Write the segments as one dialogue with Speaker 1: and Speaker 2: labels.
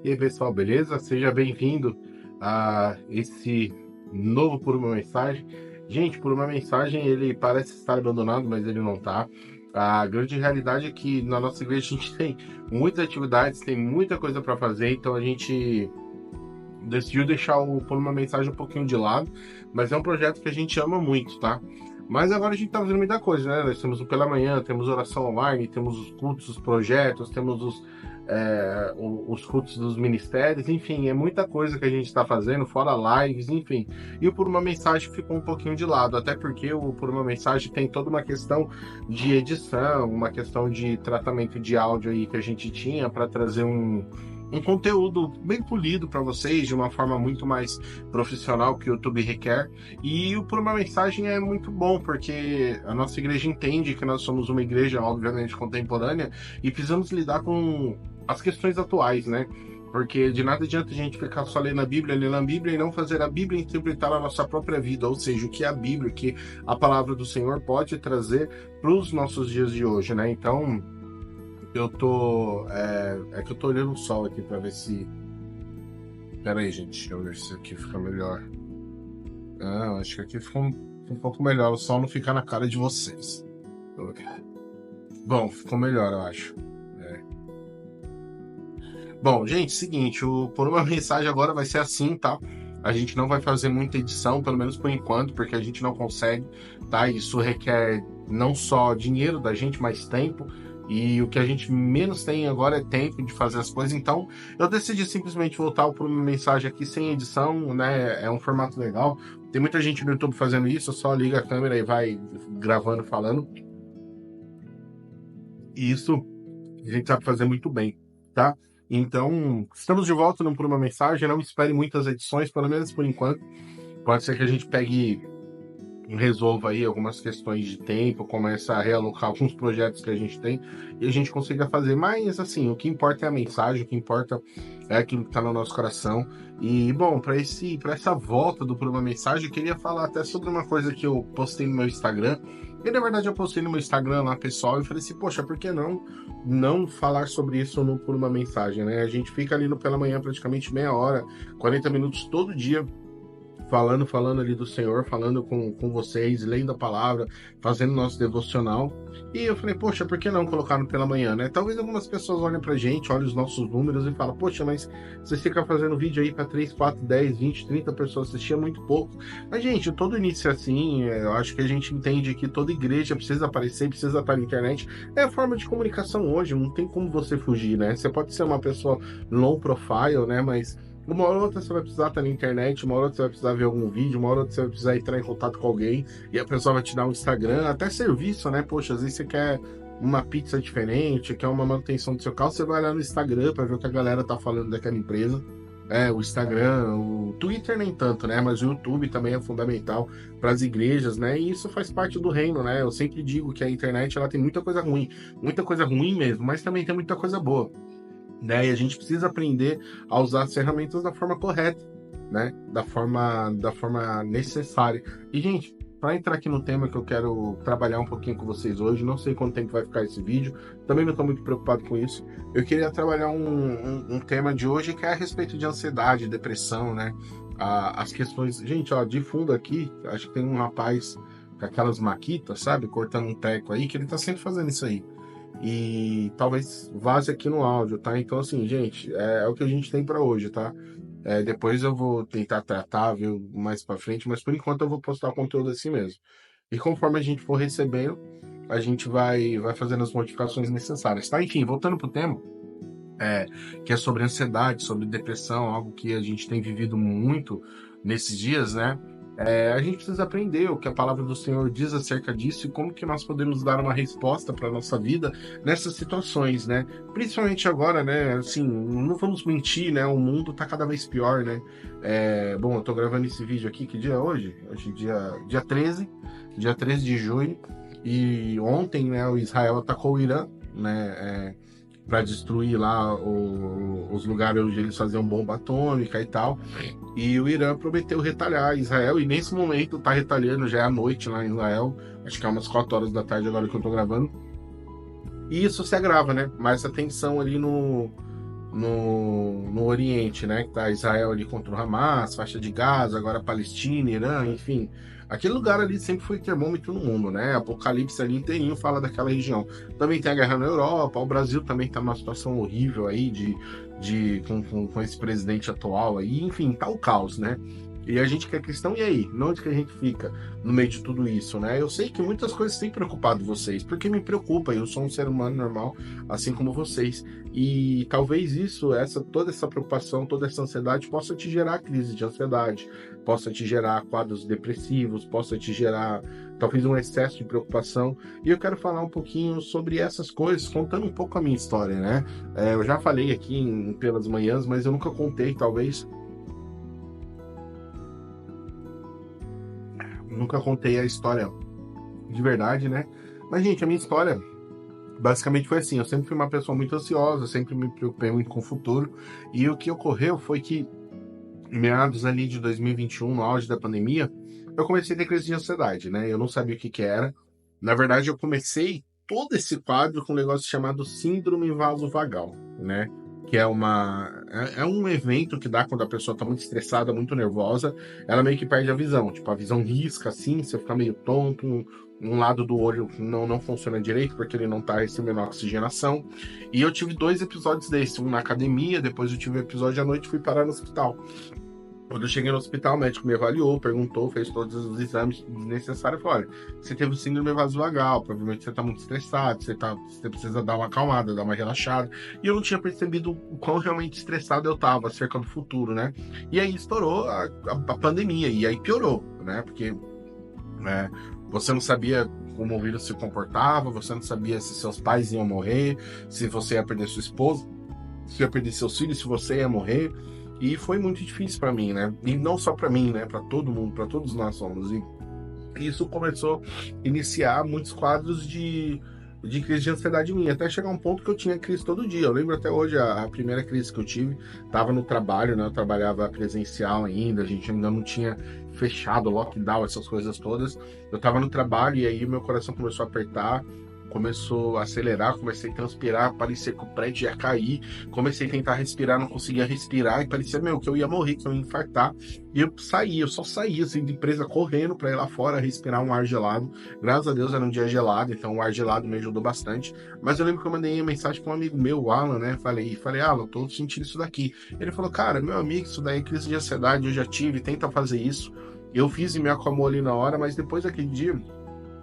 Speaker 1: E aí, pessoal, beleza? Seja bem-vindo a esse novo Por Uma Mensagem. Gente, Por Uma Mensagem, ele parece estar abandonado, mas ele não está. A grande realidade é que na nossa igreja a gente tem muitas atividades, tem muita coisa para fazer, então a gente decidiu deixar o Por Uma Mensagem um pouquinho de lado, mas é um projeto que a gente ama muito, tá? Mas agora a gente tá fazendo muita coisa, né? Nós temos o Pela Manhã, temos oração online, temos os cultos, os projetos, temos os cultos dos ministérios, enfim, é muita coisa que a gente está fazendo, fora lives, enfim. E o Por Uma Mensagem ficou um pouquinho de lado, até porque o Por Uma Mensagem tem toda uma questão de edição, uma questão de tratamento de áudio aí que a gente tinha para trazer um conteúdo bem polido para vocês, de uma forma muito mais profissional que o YouTube requer. E o Por Uma Mensagem é muito bom, porque a nossa igreja entende que nós somos uma igreja, obviamente, contemporânea, e precisamos lidar com as questões atuais, né? Porque de nada adianta a gente ficar só lendo a Bíblia e não fazer a Bíblia interpretar a nossa própria vida, ou seja, o que é a Bíblia, o que a palavra do Senhor pode trazer para os nossos dias de hoje, né? Então, eu tô. É que eu tô olhando o sol aqui pra ver se. Pera aí, gente. Deixa eu ver se aqui fica melhor. Ah, acho que aqui fica um pouco melhor. O sol não fica na cara de vocês. Bom, ficou melhor, eu acho. É. Bom, gente, seguinte, o Por Uma Mensagem agora vai ser assim, tá? A gente não vai fazer muita edição, pelo menos por enquanto, porque a gente não consegue, tá? Isso requer não só dinheiro da gente, mas tempo. E o que a gente menos tem agora é tempo de fazer as coisas. Então, eu decidi simplesmente voltar Por Uma Mensagem aqui sem edição, né? É um formato legal. Tem muita gente no YouTube fazendo isso, só liga a câmera e vai gravando, falando. E isso a gente sabe fazer muito bem, tá? Então, estamos de volta no Por Uma Mensagem. Não espere muitas edições, pelo menos por enquanto. Pode ser que a gente pegue e resolva aí algumas questões de tempo, comece a realocar alguns projetos que a gente tem e a gente consiga fazer. Mas, assim, o que importa é a mensagem, o que importa é aquilo que está no nosso coração. E, bom, para essa volta do Por Uma Mensagem, eu queria falar até sobre uma coisa que eu postei no meu Instagram. E, na verdade, eu postei no meu Instagram lá, pessoal, e falei assim, poxa, por que não falar sobre isso no Por Uma Mensagem, né? A gente fica ali no Pela Manhã praticamente meia hora, 40 minutos todo dia, falando ali do Senhor, falando com vocês, lendo a palavra, fazendo nosso devocional. E eu falei, poxa, por que não colocar no Pela Manhã, né? Talvez algumas pessoas olhem pra gente, olhem os nossos números e falam, poxa, mas você fica fazendo vídeo aí para 3, 4, 10, 20, 30 pessoas assistir, é muito pouco. Mas, gente, todo início é assim, eu acho que a gente entende que toda igreja precisa aparecer, precisa estar na internet. É a forma de comunicação hoje, não tem como você fugir, né? Você pode ser uma pessoa low profile, né? Mas uma hora ou outra você vai precisar estar na internet, uma hora ou outra você vai precisar ver algum vídeo, uma hora ou outra você vai precisar entrar em contato com alguém e a pessoa vai te dar um Instagram, até serviço, né? Poxa, às vezes você quer uma pizza diferente, quer uma manutenção do seu carro, você vai lá no Instagram para ver o que a galera tá falando daquela empresa. É, o Instagram, o Twitter nem tanto, né? Mas o YouTube também é fundamental para as igrejas, né? E isso faz parte do reino, né? Eu sempre digo que a internet ela tem muita coisa ruim mesmo, mas também tem muita coisa boa, né? E a gente precisa aprender a usar as ferramentas da forma correta, né? Da forma necessária. E, gente, para entrar aqui no tema que eu quero trabalhar um pouquinho com vocês hoje, não sei quanto tempo vai ficar esse vídeo, também não estou muito preocupado com isso. Eu queria trabalhar um tema de hoje que é a respeito de ansiedade, depressão, né? As questões. Gente, ó, de fundo aqui, acho que tem um rapaz com aquelas maquitas, sabe? Cortando um teco aí, que ele tá sempre fazendo isso aí. E talvez vaze aqui no áudio, tá? Então, assim, gente, é o que a gente tem para hoje, tá? Depois eu vou tentar tratar, ver mais para frente, mas por enquanto eu vou postar o conteúdo assim mesmo. E conforme a gente for recebendo, a gente vai fazendo as modificações necessárias, tá? Enfim, voltando pro tema, é, que é sobre ansiedade, sobre depressão, algo que a gente tem vivido muito nesses dias, né? A gente precisa aprender o que a palavra do Senhor diz acerca disso e como que nós podemos dar uma resposta para a nossa vida nessas situações, né? Principalmente agora, né? Assim, não vamos mentir, né? O mundo tá cada vez pior, né? Bom, eu tô gravando esse vídeo aqui, que dia é hoje? Hoje é dia 13 de junho, e ontem, né, o Israel atacou o Irã, né? Para destruir lá os lugares onde eles faziam bomba atômica e tal. E o Irã prometeu retalhar Israel, e nesse momento tá retalhando, já é à noite lá em Israel, acho que é umas 4 horas da tarde agora que eu tô gravando. E isso se agrava, né? Mais essa tensão ali no Oriente, né? Que tá Israel ali contra o Hamas, faixa de Gaza, agora Palestina, Irã, enfim. Aquele lugar ali sempre foi termômetro no mundo, né? Apocalipse ali inteirinho fala daquela região. Também tem a guerra na Europa, o Brasil também tá numa situação horrível aí com esse presidente atual aí, enfim, tá o caos, né? E a gente que é cristão, e aí? Onde que a gente fica no meio de tudo isso, né? Eu sei que muitas coisas têm preocupado vocês, porque me preocupa, eu sou um ser humano normal, assim como vocês. E talvez toda essa preocupação, toda essa ansiedade possa te gerar crise de ansiedade, possa te gerar quadros depressivos, possa te gerar talvez um excesso de preocupação. E eu quero falar um pouquinho sobre essas coisas, contando um pouco a minha história, né? Eu já falei aqui pelas manhãs, mas eu nunca contei, talvez. Nunca contei a história de verdade, né? Mas, gente, a minha história basicamente foi assim: eu sempre fui uma pessoa muito ansiosa, sempre me preocupei muito com o futuro. E o que ocorreu foi que, em meados ali de 2021, no auge da pandemia, eu comecei a ter crise de ansiedade, né? Eu não sabia o que que era. Na verdade, eu comecei todo esse quadro com um negócio chamado síndrome vasovagal, né? Que é um evento que dá quando a pessoa tá muito estressada, muito nervosa, ela meio que perde a visão. Tipo, a visão risca assim, você fica meio tonto, um lado do olho não funciona direito porque ele não tá recebendo oxigenação. E eu tive dois episódios desses, um na academia, depois eu tive um episódio à noite e fui parar no hospital. Quando eu cheguei no hospital, o médico me avaliou, perguntou, fez todos os exames necessários e falou: olha, você teve síndrome vasovagal, provavelmente você está muito estressado, você precisa dar uma acalmada, dar uma relaxada. E eu não tinha percebido o quão realmente estressado eu estava acerca do futuro, né? E aí estourou a pandemia, e aí piorou, né? Porque né, você não sabia como o vírus se comportava, você não sabia se seus pais iam morrer, se você ia perder sua esposa, se ia perder seus filhos, se você ia morrer. E foi muito difícil para mim, né? E não só para mim, né? Para todo mundo, para todos nós somos. E isso começou a iniciar muitos quadros de crise de ansiedade minha, até chegar um ponto que eu tinha crise todo dia. Eu lembro até hoje a primeira crise que eu tive, estava no trabalho, né? Eu trabalhava presencial ainda, a gente ainda não tinha fechado, lockdown, essas coisas todas. Eu estava no trabalho e aí meu coração começou a apertar, começou a acelerar, comecei a transpirar, parecia que o prédio ia cair, comecei a tentar respirar, não conseguia respirar e parecia, meu, que eu ia morrer, que eu ia infartar. E eu só saía assim de empresa correndo para ir lá fora respirar um ar gelado. Graças a Deus era um dia gelado, então o ar gelado me ajudou bastante. Mas eu lembro que eu mandei uma mensagem para um amigo meu, o Alan, né? Falei, Alan, tô sentindo isso daqui. Ele falou, cara, meu amigo, isso daí é crise de ansiedade, eu já tive, tenta fazer isso. Eu fiz e me acalmou ali na hora, mas depois daquele dia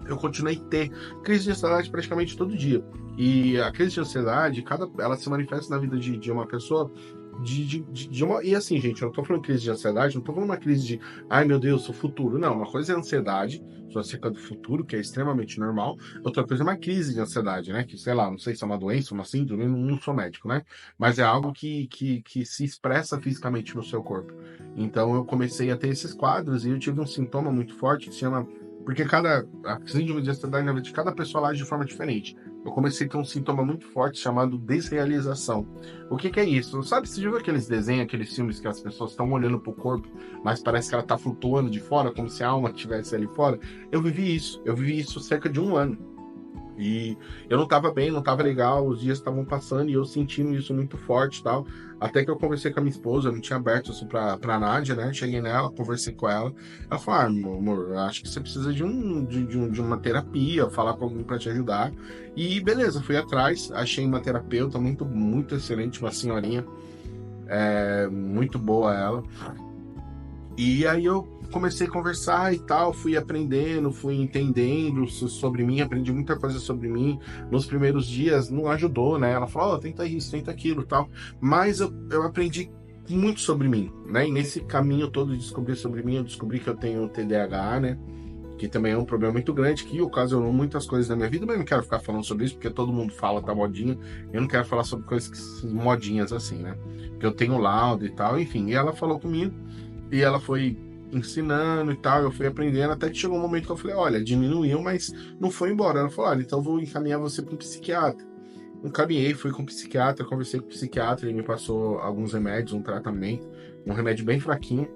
Speaker 1: eu continuei a ter crise de ansiedade praticamente todo dia. E a crise de ansiedade, ela se manifesta na vida de uma pessoa de uma. E assim, gente, eu não tô falando crise de ansiedade, não tô falando uma crise de, ai meu Deus, o futuro. Não, uma coisa é ansiedade, acerca do futuro, que é extremamente normal. Outra coisa é uma crise de ansiedade, né? Que, sei lá, não sei se é uma doença, uma síndrome, não sou médico, né? Mas é algo que se expressa fisicamente no seu corpo. Então eu comecei a ter esses quadros e eu tive um sintoma muito forte que se chama porque a síndrome de ansiedade, na verdade, cada pessoa age de forma diferente. Eu comecei a ter um sintoma muito forte chamado desrealização. O que é isso? Sabe, você já viu aqueles desenhos, aqueles filmes que as pessoas estão olhando para o corpo, mas parece que ela está flutuando de fora, como se a alma estivesse ali fora? Eu vivi isso cerca de um ano. E eu não estava bem, não estava legal, os dias estavam passando e eu sentindo isso muito forte e tal. Até que eu conversei com a minha esposa, eu não tinha aberto isso pra Nádia, né? Cheguei nela, conversei com ela. Ela falou: ah, meu amor, eu acho que você precisa de uma terapia, falar com alguém para te ajudar. E beleza, fui atrás, achei uma terapeuta muito excelente, uma senhorinha, muito boa ela. E aí eu comecei a conversar e tal, fui aprendendo, fui entendendo sobre mim, aprendi muita coisa sobre mim. Nos primeiros dias não ajudou, né? Ela falou, oh, tenta isso, tenta aquilo, tal. Mas eu aprendi muito sobre mim, né? E nesse caminho todo de descobrir sobre mim, eu descobri que eu tenho TDAH, né? Que também é um problema muito grande, que ocasionou muitas coisas na minha vida, mas eu não quero ficar falando sobre isso, porque todo mundo fala, tá modinha. Eu não quero falar sobre coisas modinhas assim, né? Que eu tenho laudo e tal, enfim. E ela falou comigo, e ela foi ensinando e tal, eu fui aprendendo, até que chegou um momento que eu falei, olha, diminuiu, mas não foi embora. Ela falou, olha, então eu vou encaminhar você para um psiquiatra. Encaminhei, fui com o psiquiatra, conversei com o psiquiatra, ele me passou alguns remédios, um tratamento, um remédio bem fraquinho,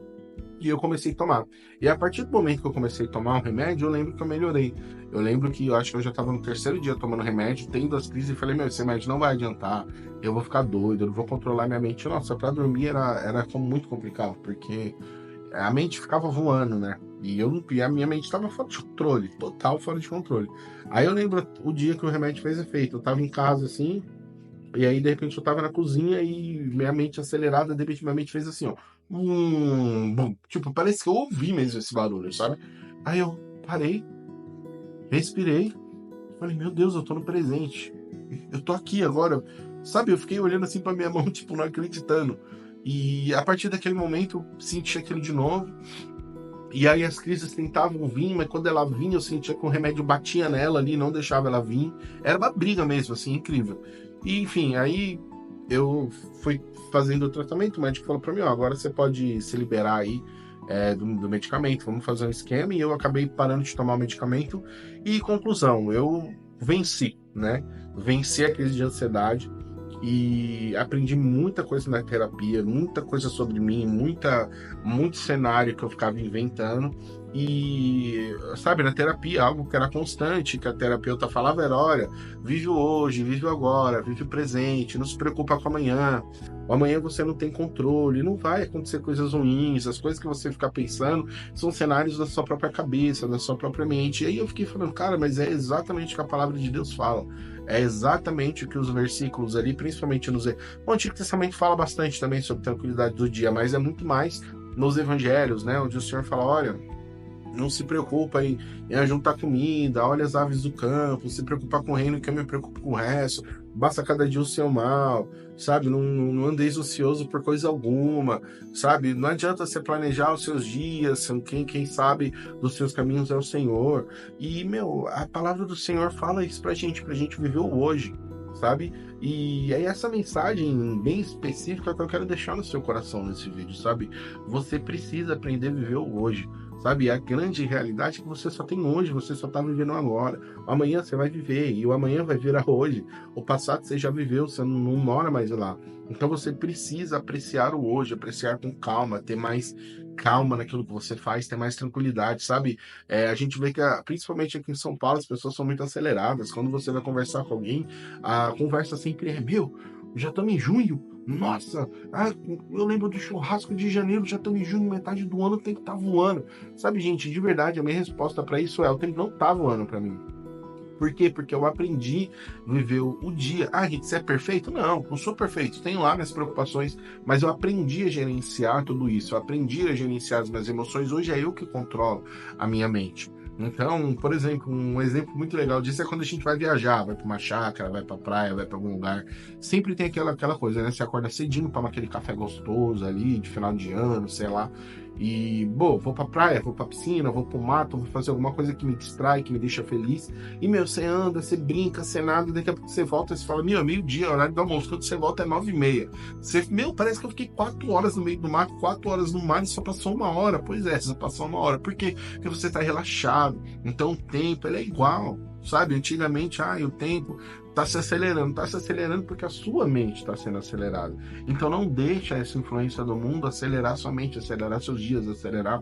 Speaker 1: E eu comecei a tomar. E a partir do momento que eu comecei a tomar o remédio, eu lembro que eu melhorei. Eu lembro que eu acho que eu já estava no terceiro dia tomando remédio, tendo as crises, e falei, meu, esse remédio não vai adiantar, eu vou ficar doido, eu não vou controlar minha mente. Nossa, para dormir era muito complicado, porque a mente ficava voando, né? E a minha mente estava fora de controle, total fora de controle. Aí eu lembro o dia que o remédio fez efeito, eu estava em casa assim, e aí, de repente, eu tava na cozinha e minha mente acelerada, de repente, minha mente fez assim, ó. Bum. Tipo, parece que eu ouvi mesmo esse barulho, sabe? Aí eu parei, respirei, falei, meu Deus, eu tô no presente. Eu tô aqui agora. Sabe, eu fiquei olhando assim pra minha mão, tipo, não acreditando. E a partir daquele momento, eu senti aquilo de novo. E aí as crises tentavam vir, mas quando ela vinha, eu sentia que o remédio batia nela ali, não deixava ela vir. Era uma briga mesmo, assim, incrível. E, enfim, aí eu fui fazendo o tratamento, o médico falou pra mim, ó, agora você pode se liberar aí do medicamento, vamos fazer um esquema, e eu acabei parando de tomar o medicamento. E conclusão, eu venci, né? Venci a crise de ansiedade e aprendi muita coisa na terapia, muita coisa sobre mim, muito cenário que eu ficava inventando. E, sabe, na terapia, algo que era constante, que a terapeuta falava era, olha, vive o hoje, vive o agora, vive o presente, não se preocupa com amanhã. O amanhã você não tem controle, não vai acontecer coisas ruins, as coisas que você ficar pensando são cenários da sua própria cabeça, da sua própria mente. E aí eu fiquei falando, cara, mas é exatamente o que a palavra de Deus fala. É exatamente o que os versículos ali, principalmente nos. O Antigo Testamento fala bastante também sobre tranquilidade do dia, mas é muito mais nos evangelhos, né? Onde o Senhor fala: olha, não se preocupa em ajuntar comida, olha as aves do campo, se preocupar com o reino que eu me preocupo com o resto, basta cada dia o seu mal, sabe? Não andeis ocioso por coisa alguma, sabe? Não adianta você planejar os seus dias, quem sabe dos seus caminhos é o Senhor. E, meu, a palavra do Senhor fala isso pra gente viver o hoje, sabe? E é essa mensagem bem específica que eu quero deixar no seu coração nesse vídeo, sabe? Você precisa aprender a viver o hoje. Sabe, a grande realidade é que você só tem hoje, você só está vivendo agora. O amanhã você vai viver, e o amanhã vai virar hoje. O passado você já viveu, você não mora mais lá. Então você precisa apreciar o hoje, apreciar com calma, ter mais calma naquilo que você faz, ter mais tranquilidade, sabe? A gente vê que, principalmente aqui em São Paulo, as pessoas são muito aceleradas. Quando você vai conversar com alguém, a conversa sempre é, meu, já estamos em junho, nossa, eu lembro do churrasco de janeiro, já estamos em junho, metade do ano tem que estar voando. Sabe, gente, de verdade, a minha resposta para isso é: o tempo não tá voando para mim. Por quê? Porque eu aprendi a viver o dia. Ah, Rick, você é perfeito? Não, não sou perfeito. Tenho lá minhas preocupações, mas eu aprendi a gerenciar tudo isso. Eu aprendi a gerenciar as minhas emoções. Hoje é eu que controlo a minha mente. Então, por exemplo, um exemplo muito legal disso é quando a gente vai viajar, vai para uma chácara, vai para praia, vai para algum lugar. Sempre tem aquela coisa, né? Você acorda cedinho, toma aquele café gostoso ali, de final de ano, sei lá. E, bom, vou pra praia, vou pra piscina, vou pro mato, vou fazer alguma coisa que me distrai, que me deixa feliz. E, meu, você anda, você brinca, você nada, daqui a pouco você volta e você fala, meu, meio-dia, horário do almoço, quando você volta é 9h30. Você, meu, parece que eu fiquei 4 horas no meio do mar, 4 horas no mar e só passou 1 hora. Pois é, só passou 1 hora. Por quê? Porque você tá relaxado. Então o tempo, ele é igual, sabe? Antigamente, o tempo tá se acelerando porque a sua mente está sendo acelerada. Então não deixa essa influência do mundo acelerar sua mente, acelerar seus dias, acelerar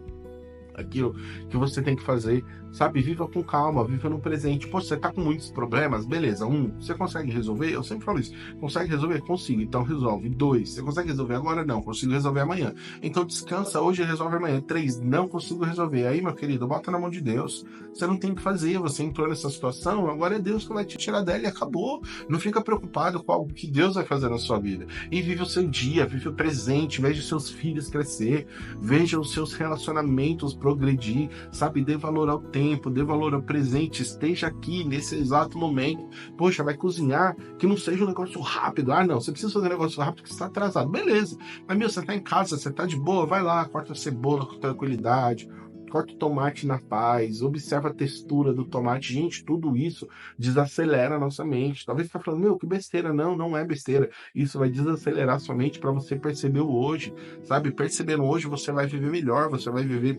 Speaker 1: aquilo que você tem que fazer, sabe? Viva com calma, viva no presente. Pô, você tá com muitos problemas, beleza. Você consegue resolver? Eu sempre falo isso. Consegue resolver? Consigo, então resolve. 2, você consegue resolver agora? Não, consigo resolver amanhã. Então descansa hoje e resolve amanhã. 3, não consigo resolver. Aí, meu querido, bota na mão de Deus. Você não tem o que fazer, você entrou nessa situação, agora é Deus que vai te tirar dela e acabou. Não fica preocupado com algo que Deus vai fazer na sua vida. E vive o seu dia, vive o presente, veja os seus filhos crescer, veja os seus relacionamentos progredir, sabe? Dê valor ao tempo, dê valor ao presente, esteja aqui nesse exato momento. Poxa, vai cozinhar, que não seja um negócio rápido. Não, você precisa fazer um negócio rápido porque você está atrasado. Beleza, mas meu, você está em casa, você está de boa, vai lá, corta a cebola com tranquilidade, corta o tomate na paz, observa a textura do tomate. Gente, tudo isso desacelera a nossa mente. Talvez você está falando, meu, que besteira. Não, não é besteira. Isso vai desacelerar a sua mente para você perceber o hoje, sabe? Percebendo hoje, você vai viver melhor, você vai viver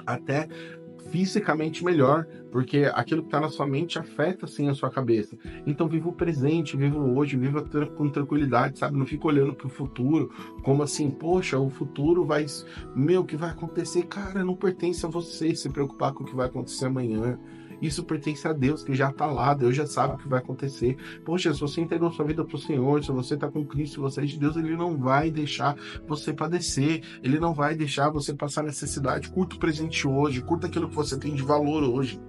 Speaker 1: até fisicamente melhor, porque aquilo que está na sua mente afeta, sim, a sua cabeça. Então, viva o presente, viva o hoje, viva com tranquilidade, sabe? Não fica olhando para o futuro, como assim, poxa, o futuro vai... Meu, o que vai acontecer? Cara, não pertence a você se preocupar com o que vai acontecer amanhã. Isso pertence a Deus, que já está lá, Deus já sabe o que vai acontecer. Poxa, se você entregou sua vida para o Senhor, se você está com Cristo, se você é de Deus, Ele não vai deixar você padecer, Ele não vai deixar você passar necessidade. Curta o presente hoje, curta aquilo que você tem de valor hoje.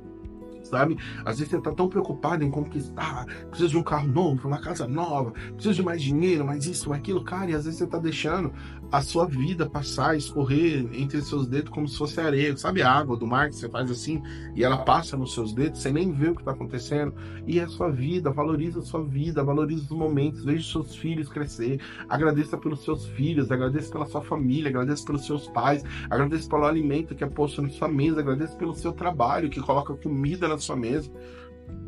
Speaker 1: Sabe? Às vezes você tá tão preocupado em conquistar, precisa de um carro novo, uma casa nova, precisa de mais dinheiro, mais isso, mais aquilo, cara, e às vezes você tá deixando a sua vida passar, escorrer entre seus dedos como se fosse areia, sabe a água do mar que você faz assim, e ela passa nos seus dedos, você nem vê o que tá acontecendo, e é a sua vida, valoriza a sua vida, valoriza os momentos, veja os seus filhos crescer, agradeça pelos seus filhos, agradeça pela sua família, agradeça pelos seus pais, agradeça pelo alimento que é posto na sua mesa, agradeça pelo seu trabalho, que coloca comida na sua mesa,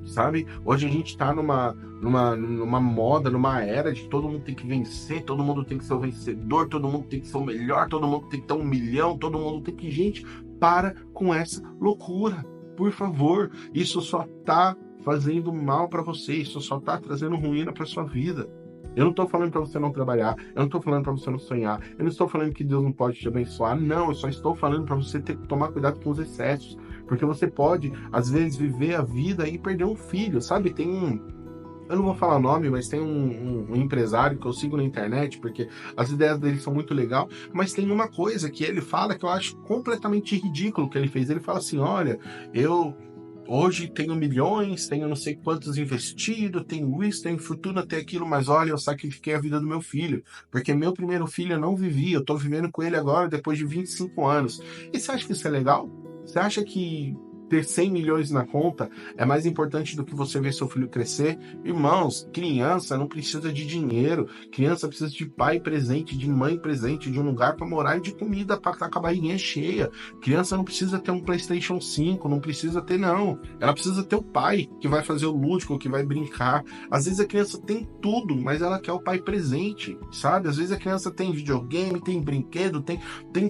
Speaker 1: sabe? Hoje a gente tá numa moda, numa era de todo mundo tem que vencer, todo mundo tem que ser o vencedor, todo mundo tem que ser o melhor, todo mundo tem que ter 1 milhão, todo mundo tem que... Gente, para com essa loucura, por favor. Isso só tá fazendo mal para você, isso só tá trazendo ruína para sua vida. Eu não estou falando para você não trabalhar, eu não estou falando para você não sonhar, eu não estou falando que Deus não pode te abençoar, não, eu só estou falando para você ter que tomar cuidado com os excessos, porque você pode, às vezes, viver a vida e perder um filho, sabe? Tem eu não vou falar o nome, mas tem um empresário que eu sigo na internet, porque as ideias dele são muito legais, mas tem uma coisa que ele fala que eu acho completamente ridículo que ele fez. Ele fala assim, olha, eu hoje tenho milhões, tenho não sei quantos investidos, tenho isso, tenho fortuna, tenho aquilo, mas olha, eu sacrifiquei a vida do meu filho, porque meu primeiro filho eu não vivi, eu tô vivendo com ele agora depois de 25 anos. E você acha que isso é legal? Você acha que ter 100 milhões na conta é mais importante do que você ver seu filho crescer? Irmãos, criança não precisa de dinheiro, criança precisa de pai presente, de mãe presente, de um lugar para morar e de comida para estar com a barriguinha cheia. Criança não precisa ter um PlayStation 5, não precisa ter, não. Ela precisa ter o pai que vai fazer o lúdico, que vai brincar. Às vezes a criança tem tudo, mas ela quer o pai presente, sabe? Às vezes a criança tem videogame, tem brinquedo, tem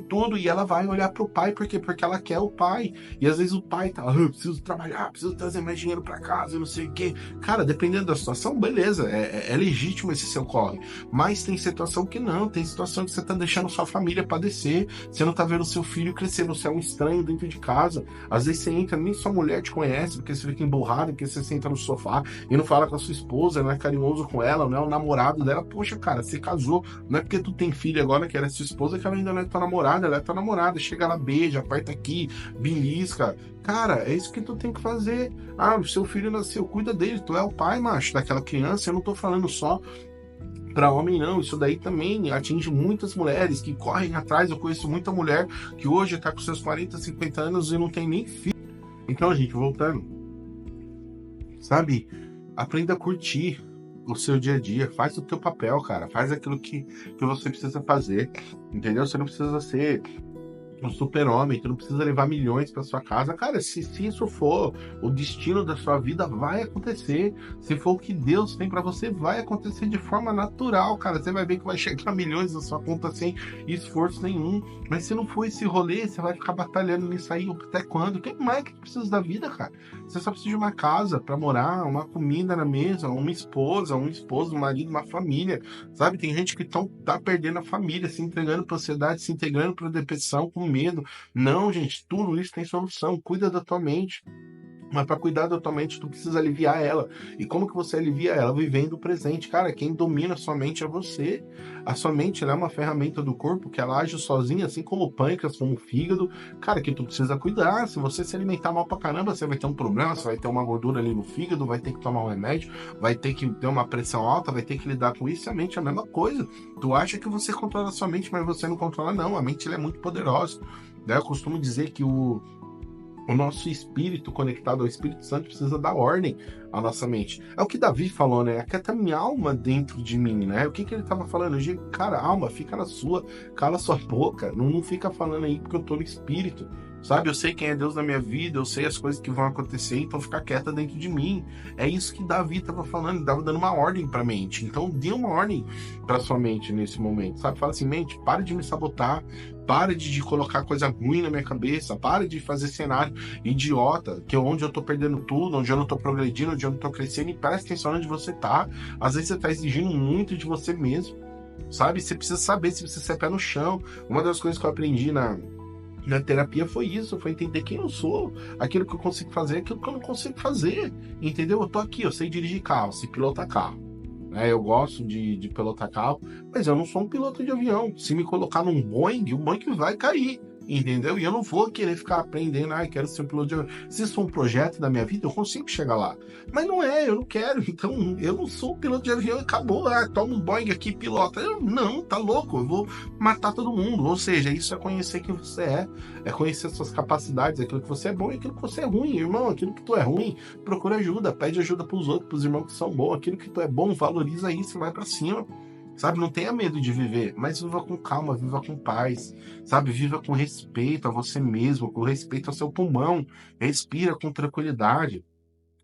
Speaker 1: tudo, e ela vai olhar pro pai, por quê? Porque ela quer o pai. E às vezes o pai tá, preciso trabalhar, preciso trazer mais dinheiro para casa, não sei o quê. Cara, dependendo da situação, beleza, é legítimo esse seu corre. Mas tem situação que não, tem situação que você tá deixando sua família padecer, você não tá vendo seu filho crescer, você é um estranho dentro de casa. Às vezes você entra, nem sua mulher te conhece, porque você fica emburrado, porque você senta no sofá e não fala com a sua esposa, não é carinhoso com ela, não é o namorado dela. Poxa, cara, você casou, não é porque tu tem filho agora que ela é sua esposa que ela ainda não é tua namorada, ela é tua namorada. Chega lá, beija, aperta aqui, belisca. Cara, é isso que tu tem que fazer. Ah, o seu filho nasceu, cuida dele, tu é o pai, macho, daquela criança. Eu não tô falando só para homem, não. Isso daí também atinge muitas mulheres que correm atrás. Eu conheço muita mulher que hoje tá com seus 40, 50 anos e não tem nem filho. Então, gente, voltando, sabe? Aprenda a curtir o seu dia a dia, faz o teu papel, cara, faz aquilo que você precisa fazer, entendeu? Você não precisa ser um super-homem, tu não precisa levar milhões para sua casa. Cara, se isso for o destino da sua vida, vai acontecer. Se for o que Deus tem para você, vai acontecer de forma natural, cara. Você vai ver que vai chegar milhões na sua conta sem esforço nenhum. Mas se não for esse rolê, você vai ficar batalhando nisso aí até quando? Quem mais que precisa da vida, cara? Você só precisa de uma casa para morar, uma comida na mesa, uma esposa, um esposo, um marido, uma família, sabe? Tem gente que tá perdendo a família, se entregando para ansiedade, se entregando para depressão, com medo. Não, gente, tudo isso tem solução. Cuida da tua mente. Mas para cuidar da tua mente, tu precisa aliviar ela. E como que você alivia ela? Vivendo o presente. Cara, quem domina a sua mente é você. A sua mente, ela é uma ferramenta do corpo que ela age sozinha, assim como o pâncreas, como o fígado. Cara, que tu precisa cuidar. Se você se alimentar mal pra caramba, você vai ter um problema, você vai ter uma gordura ali no fígado, vai ter que tomar um remédio, vai ter que ter uma pressão alta, vai ter que lidar com isso. E a mente é a mesma coisa. Tu acha que você controla a sua mente, mas você não controla, não. A mente, ela é muito poderosa. Eu costumo dizer que o nosso espírito conectado ao Espírito Santo precisa dar ordem à nossa mente. É o que Davi falou, né? Aquieta minha alma dentro de mim, né? O que ele estava falando? Cara, alma, fica na sua, cala sua boca, não fica falando aí porque eu tô no espírito, sabe? Eu sei quem é Deus na minha vida, eu sei as coisas que vão acontecer, então ficar quieta dentro de mim. É isso que Davi estava falando, estava dando uma ordem para a mente. Então dê uma ordem para sua mente nesse momento, sabe? Fala assim, mente, para de me sabotar, para de colocar coisa ruim na minha cabeça, para de fazer cenário idiota, que é onde eu tô perdendo tudo, onde eu não tô progredindo, onde eu não tô crescendo, e presta atenção onde você tá. Às vezes você tá exigindo muito de você mesmo, sabe? Você precisa saber se você é pé no chão. Uma das coisas que eu aprendi na terapia foi isso, foi entender quem eu sou, aquilo que eu consigo fazer, aquilo que eu não consigo fazer, entendeu? Eu tô aqui, eu sei dirigir carro, sei pilotar carro, né? Eu gosto de pilotar carro, mas eu não sou um piloto de avião. Se me colocar num Boeing, o Boeing vai cair, entendeu? E eu não vou querer ficar aprendendo, quero ser um piloto de avião. Se isso for um projeto da minha vida, eu consigo chegar lá. Mas não é, eu não quero, então eu não sou um piloto de avião e acabou, toma um Boeing aqui, pilota. Não, tá louco, eu vou matar todo mundo. Ou seja, isso é conhecer quem você é conhecer suas capacidades, aquilo que você é bom e aquilo que você é ruim, irmão. Aquilo que tu é ruim, procura ajuda, pede ajuda pros outros, pros irmãos que são bons. Aquilo que tu é bom, valoriza isso e vai pra cima. Sabe, não tenha medo de viver, mas viva com calma, viva com paz, sabe, viva com respeito a você mesmo, com respeito ao seu pulmão, respira com tranquilidade,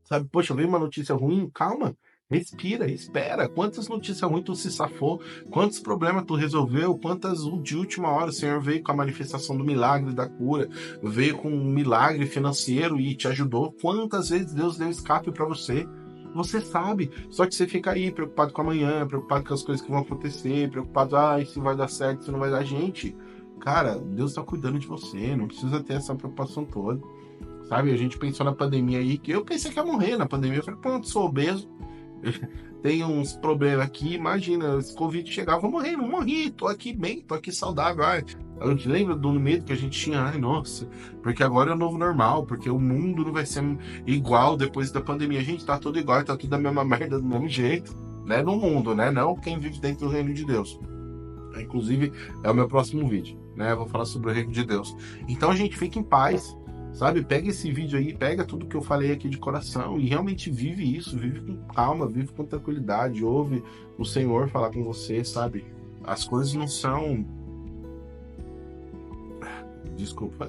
Speaker 1: sabe, poxa, veio uma notícia ruim, calma, respira, espera, quantas notícias ruins tu se safou, quantos problemas tu resolveu, quantas de última hora o Senhor veio com a manifestação do milagre da cura, veio com um milagre financeiro e te ajudou, quantas vezes Deus deu escape para você. Você sabe, só que você fica aí preocupado com amanhã, preocupado com as coisas que vão acontecer, preocupado, se vai dar certo, se não vai dar. Gente, cara, Deus está cuidando de você, não precisa ter essa preocupação toda, sabe? A gente pensou na pandemia aí, que eu pensei que ia morrer na pandemia, eu falei, pronto, sou obeso, tenho uns problemas aqui, imagina, se Covid chegar, eu vou morrer, não morri, tô aqui bem, tô aqui saudável, eu te lembro do medo que a gente tinha, nossa, porque agora é o novo normal, porque o mundo não vai ser igual depois da pandemia. A gente tá tudo igual, tá tudo a mesma merda do mesmo jeito, né? No mundo, né? Não quem vive dentro do reino de Deus. Inclusive, é o meu próximo vídeo, né? Eu vou falar sobre o reino de Deus. Então a gente fica em paz, sabe? Pega esse vídeo aí, pega tudo que eu falei aqui de coração e realmente vive isso, vive com calma, vive com tranquilidade, ouve o Senhor falar com você, sabe? As coisas não são... Desculpa.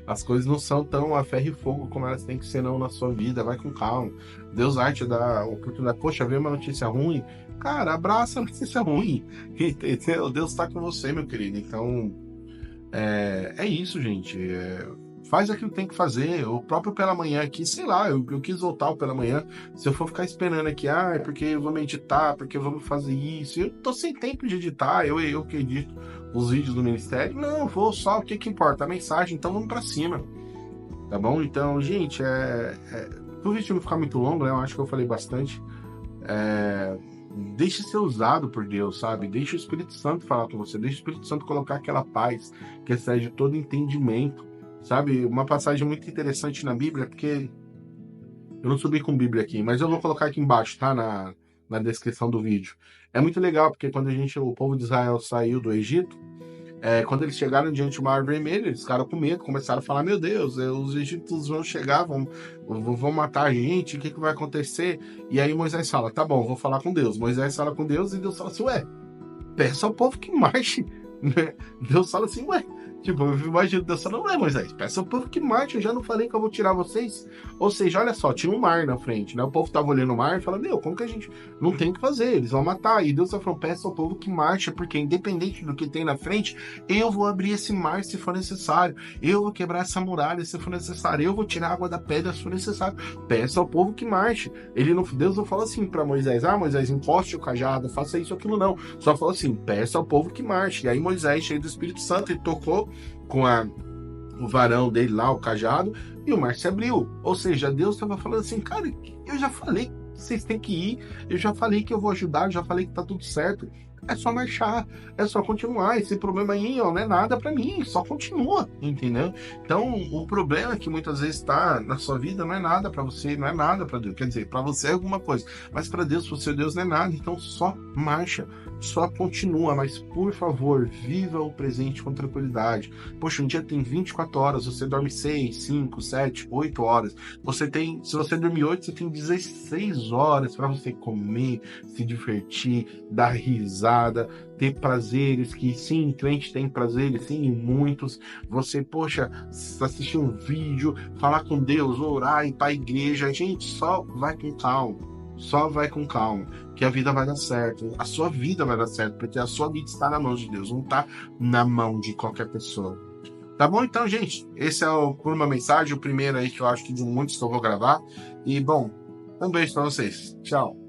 Speaker 1: As coisas não são tão a ferro e fogo como elas têm que ser não na sua vida. Vai com calma. Deus vai te dar a oportunidade. Poxa, veio uma notícia ruim. Cara, abraça a notícia ruim. Entendeu? Deus está com você, meu querido. Então, é isso, gente. Faz aquilo que tem que fazer. O próprio pela manhã aqui, sei lá, eu quis voltar o pela manhã. Se eu for ficar esperando aqui, é porque eu vou meditar, porque eu vou fazer isso. Eu tô sem tempo de editar, eu que edito os vídeos do ministério. Não, vou só o que importa, a mensagem, então vamos pra cima. Tá bom? Então, gente, pro vídeo não ficar muito longo, né? Eu acho que eu falei bastante. Deixe ser usado por Deus, sabe? Deixe o Espírito Santo falar com você. Deixe o Espírito Santo colocar aquela paz que excede todo entendimento. Sabe, uma passagem muito interessante na Bíblia, porque eu não subi com Bíblia aqui, mas eu vou colocar aqui embaixo, tá? Na descrição do vídeo. É muito legal, porque quando o povo de Israel saiu do Egito, quando eles chegaram diante do Mar Vermelho, eles ficaram com medo, começaram a falar, meu Deus, os egípcios vão chegar, vão matar a gente, o que vai acontecer? E aí Moisés fala, tá bom, vou falar com Deus. Moisés fala com Deus e Deus fala assim, peça ao povo que marche. Deus fala assim, tipo, eu imagino Deus falando, Moisés, peça ao povo que marche, eu já não falei que eu vou tirar vocês. Ou seja, olha só, tinha um mar na frente, né? O povo tava olhando o mar e falando, como que a gente não tem o que fazer? Eles vão matar. E Deus tá falando, peça ao povo que marche, porque independente do que tem na frente, eu vou abrir esse mar se for necessário. Eu vou quebrar essa muralha se for necessário. Eu vou tirar a água da pedra se for necessário. Peça ao povo que marche. Deus não fala assim para Moisés, Moisés, encoste o cajado, faça isso, aquilo, não. Só fala assim, peça ao povo que marche. E aí Moisés, cheio do Espírito Santo, ele tocou com o varão dele lá, o cajado, e o mar se abriu. Ou seja, Deus estava falando assim, cara, eu já falei que vocês têm que ir, eu já falei que eu vou ajudar, eu já falei que tá tudo certo. É só marchar, é só continuar. Esse problema aí, não é nada para mim, só continua, entendeu? Então, o problema que muitas vezes está na sua vida não é nada para você, não é nada para Deus. Quer dizer, para você é alguma coisa, mas para Deus, para o seu Deus não é nada. Então, só marcha, só continua, mas por favor, viva o presente com tranquilidade. Poxa, um dia tem 24 horas, você dorme 6, 5, 7, 8 horas. Se você dormir 8, você tem 16 horas para você comer, se divertir, dar risada, ter prazeres, que sim, crente tem prazeres, sim, muitos. Você, poxa, assistir um vídeo, falar com Deus, orar, ir para a igreja. Gente, só vai com calma. Só vai com calma, que a vida vai dar certo. A sua vida vai dar certo, porque a sua vida está na mão de Deus, não está na mão de qualquer pessoa. Tá bom, então, gente? Esse é o Por uma Mensagem, o primeiro aí que eu acho que de muitos que eu vou gravar. E, bom, um beijo para vocês. Tchau.